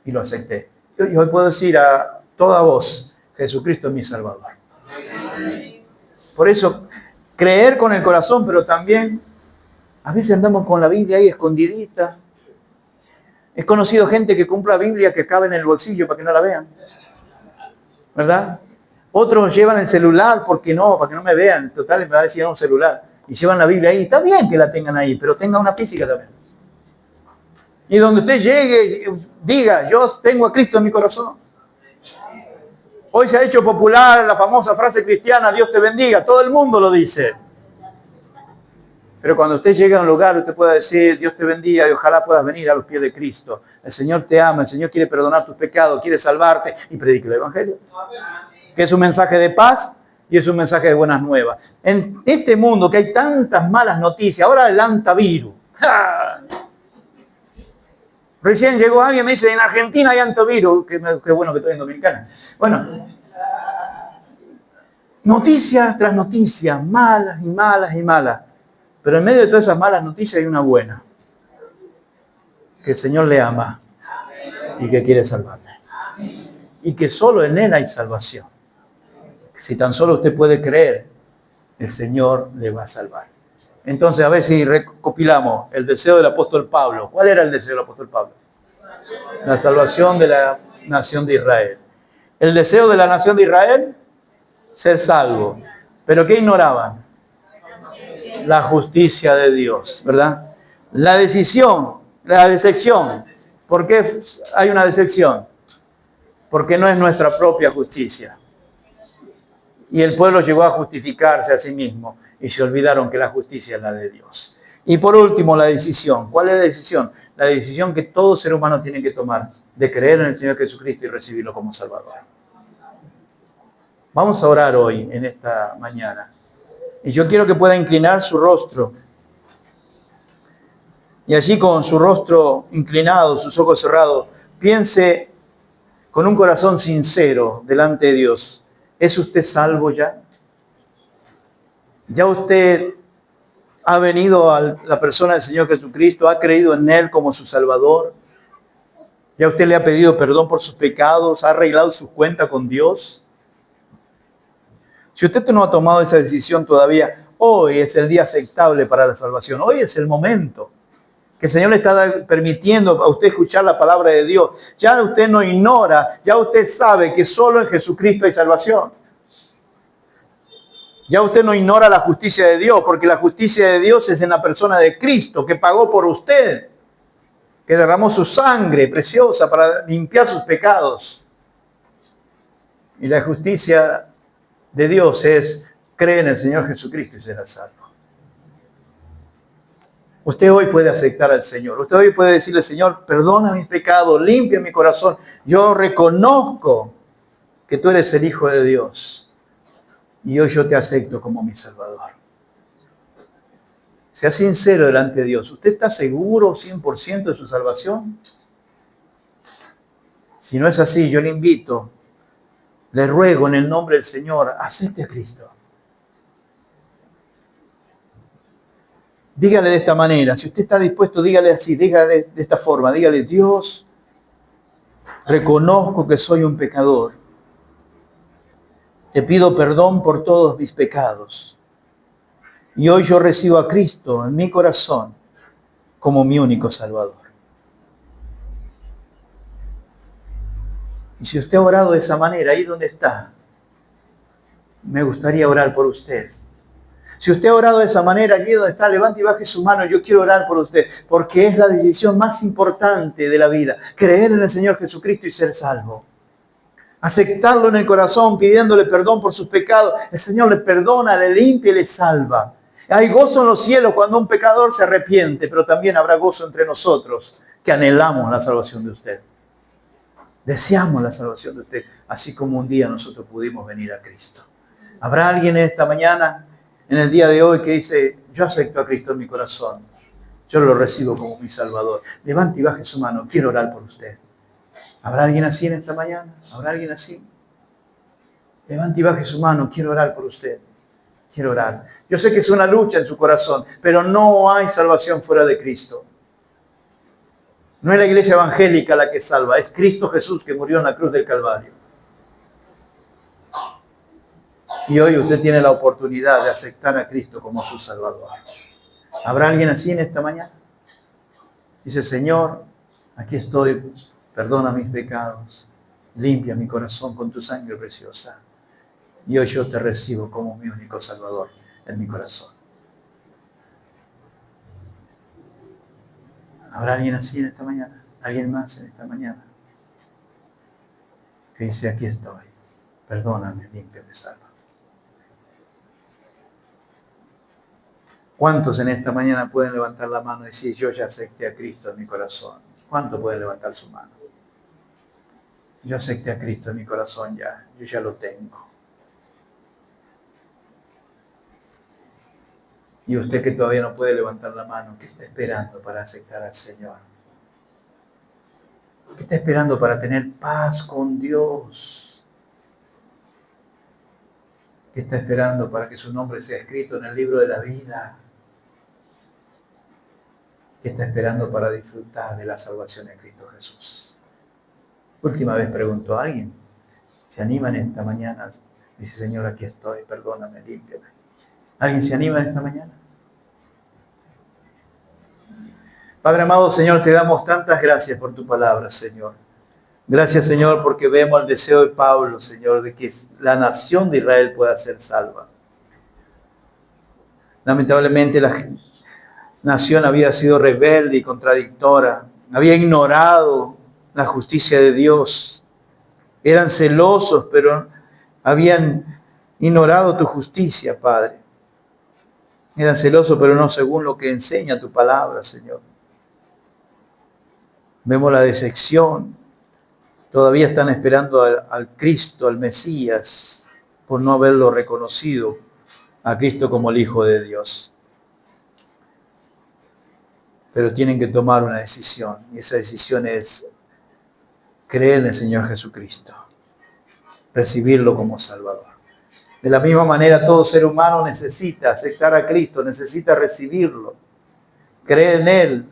y lo acepté. Y hoy puedo decir a toda voz, Jesucristo es mi Salvador. Por eso, creer con el corazón, pero también, a veces andamos con la Biblia ahí escondidita. He conocido gente que compra Biblia que cabe en el bolsillo para que no la vean. ¿Verdad? Otros llevan el celular, porque no, para que no me vean. Total, me va a decir un celular. Y llevan la Biblia ahí. Está bien que la tengan ahí, pero tenga una física también. Y donde usted llegue, diga, yo tengo a Cristo en mi corazón. Hoy se ha hecho popular la famosa frase cristiana, Dios te bendiga. Todo el mundo lo dice. Pero cuando usted llega a un lugar, usted puede decir, Dios te bendiga y ojalá puedas venir a los pies de Cristo. El Señor te ama, el Señor quiere perdonar tus pecados, quiere salvarte y predique el Evangelio. Que es un mensaje de paz y es un mensaje de buenas nuevas. En este mundo que hay tantas malas noticias, ahora el antivirus. ¡Ja! Recién llegó alguien y me dice, en Argentina hay antivirus. Qué bueno que estoy en Dominicana. Bueno, noticias tras noticias, malas y malas y malas. Pero en medio de todas esas malas noticias hay una buena. Que el Señor le ama y que quiere salvarle. Y que solo en Él hay salvación. Si tan solo usted puede creer, el Señor le va a salvar. Entonces, a ver si recopilamos el deseo del apóstol Pablo. ¿Cuál era el deseo del apóstol Pablo? La salvación de la nación de Israel. El deseo de la nación de Israel, ser salvo. ¿Pero qué ignoraban? La justicia de Dios, ¿verdad? La decisión, la decepción. ¿Por qué hay una decepción? Porque no es nuestra propia justicia. Y el pueblo llegó a justificarse a sí mismo y se olvidaron que la justicia es la de Dios. Y por último, la decisión. ¿Cuál es la decisión? La decisión que todo ser humano tiene que tomar de creer en el Señor Jesucristo y recibirlo como Salvador. Vamos a orar hoy, en esta mañana. Y yo quiero que pueda inclinar su rostro. Y allí con su rostro inclinado, sus ojos cerrados, piense con un corazón sincero delante de Dios. ¿Es usted salvo ya? ¿Ya usted ha venido a la persona del Señor Jesucristo? ¿Ha creído en Él como su Salvador? ¿Ya usted le ha pedido perdón por sus pecados? ¿Ha arreglado sus cuentas con Dios? Si usted no ha tomado esa decisión todavía, hoy es el día aceptable para la salvación. Hoy es el momento que el Señor le está permitiendo a usted escuchar la palabra de Dios. Ya usted no ignora, ya usted sabe que solo en Jesucristo hay salvación. Ya usted no ignora la justicia de Dios, porque la justicia de Dios es en la persona de Cristo, que pagó por usted, que derramó su sangre preciosa para limpiar sus pecados. Y la justicia de Dios es creer en el Señor Jesucristo y será salvo. Usted hoy puede aceptar al Señor. Usted hoy puede decirle, Señor, perdona mis pecados, limpia mi corazón. Yo reconozco que tú eres el Hijo de Dios. Y hoy yo te acepto como mi Salvador. Sea sincero delante de Dios. ¿Usted está seguro 100% de su salvación? Si no es así, yo le invito, le ruego en el nombre del Señor, acepte a Cristo. Dígale de esta manera. Si usted está dispuesto, dígale así, dígale de esta forma. Dígale, Dios, reconozco que soy un pecador. Te pido perdón por todos mis pecados. Y hoy yo recibo a Cristo en mi corazón como mi único Salvador. Y si usted ha orado de esa manera, ahí donde está, me gustaría orar por usted. Si usted ha orado de esa manera, allí donde está, levante y baje su mano. Yo quiero orar por usted, porque es la decisión más importante de la vida. Creer en el Señor Jesucristo y ser salvo. Aceptarlo en el corazón, pidiéndole perdón por sus pecados. El Señor le perdona, le limpia y le salva. Hay gozo en los cielos cuando un pecador se arrepiente, pero también habrá gozo entre nosotros que anhelamos la salvación de usted. Deseamos la salvación de usted, así como un día nosotros pudimos venir a Cristo. ¿Habrá alguien en esta mañana, en el día de hoy, que dice, yo acepto a Cristo en mi corazón, yo lo recibo como mi Salvador? Levante y baje su mano, quiero orar por usted. ¿Habrá alguien así en esta mañana? ¿Habrá alguien así? Levante y baje su mano, quiero orar por usted. Quiero orar. Yo sé que es una lucha en su corazón, pero no hay salvación fuera de Cristo. No es la iglesia evangélica la que salva, es Cristo Jesús que murió en la cruz del Calvario. Y hoy usted tiene la oportunidad de aceptar a Cristo como su Salvador. ¿Habrá alguien así en esta mañana? Dice, Señor, Aquí estoy, perdona mis pecados, limpia mi corazón con tu sangre preciosa. Y hoy yo te recibo como mi único Salvador en mi corazón. ¿Habrá alguien así en esta mañana? ¿Alguien más en esta mañana? Que dice, aquí estoy, perdóname, límpiame, salva. ¿Cuántos en esta mañana pueden levantar la mano y decir, yo ya acepté a Cristo en mi corazón? ¿Cuántos pueden levantar su mano? Yo acepté a Cristo en mi corazón ya, yo ya lo tengo. Y usted que todavía no puede levantar la mano, ¿qué está esperando para aceptar al Señor? ¿Qué está esperando para tener paz con Dios? ¿Qué está esperando para que su nombre sea escrito en el libro de la vida? ¿Qué está esperando para disfrutar de la salvación en Cristo Jesús? Última vez pregunto a alguien. ¿Se anima en esta mañana? Dice, Señor, aquí estoy, perdóname, límpiame. ¿Alguien se anima en esta mañana? Padre amado, Señor, te damos tantas gracias por tu palabra, Señor. Gracias, Señor, porque vemos el deseo de Pablo, Señor, de que la nación de Israel pueda ser salva. Lamentablemente la nación había sido rebelde y contradictora, había ignorado la justicia de Dios. Eran celosos, pero habían ignorado tu justicia, Padre. Eran celosos, pero no según lo que enseña tu palabra, Señor. Vemos la decepción. Todavía están esperando al Cristo, al Mesías, por no haberlo reconocido a Cristo como el Hijo de Dios. Pero tienen que tomar una decisión, y esa decisión es creer en el Señor Jesucristo, recibirlo como Salvador. De la misma manera, todo ser humano necesita aceptar a Cristo, necesita recibirlo, creer en Él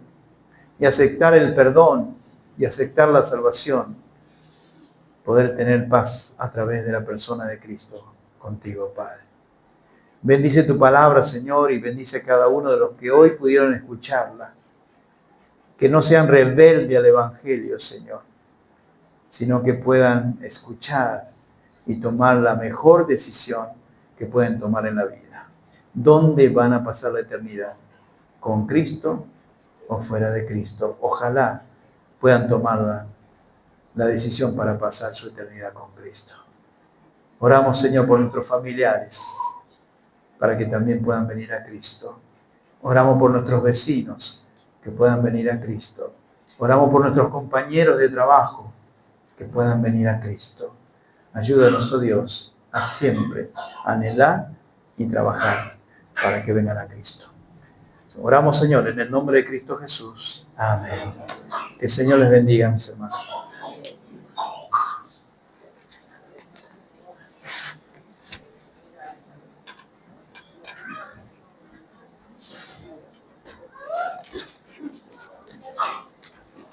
y aceptar el perdón y aceptar la salvación, poder tener paz a través de la persona de Cristo contigo, Padre. Bendice tu palabra, Señor, y bendice a cada uno de los que hoy pudieron escucharla. Que no sean rebeldes al Evangelio, Señor, sino que puedan escuchar y tomar la mejor decisión que pueden tomar en la vida. ¿Dónde van a pasar la eternidad? ¿Con Cristo o fuera de Cristo? Ojalá puedan tomar la decisión para pasar su eternidad con Cristo. Oramos, Señor, por nuestros familiares, para que también puedan venir a Cristo. Oramos por nuestros vecinos, que puedan venir a Cristo. Oramos por nuestros compañeros de trabajo, que puedan venir a Cristo. Ayúdanos, oh Dios, a siempre anhelar y trabajar para que vengan a Cristo. Oramos, Señor, en el nombre de Cristo Jesús. Amén. Que el Señor les bendiga, mis hermanos.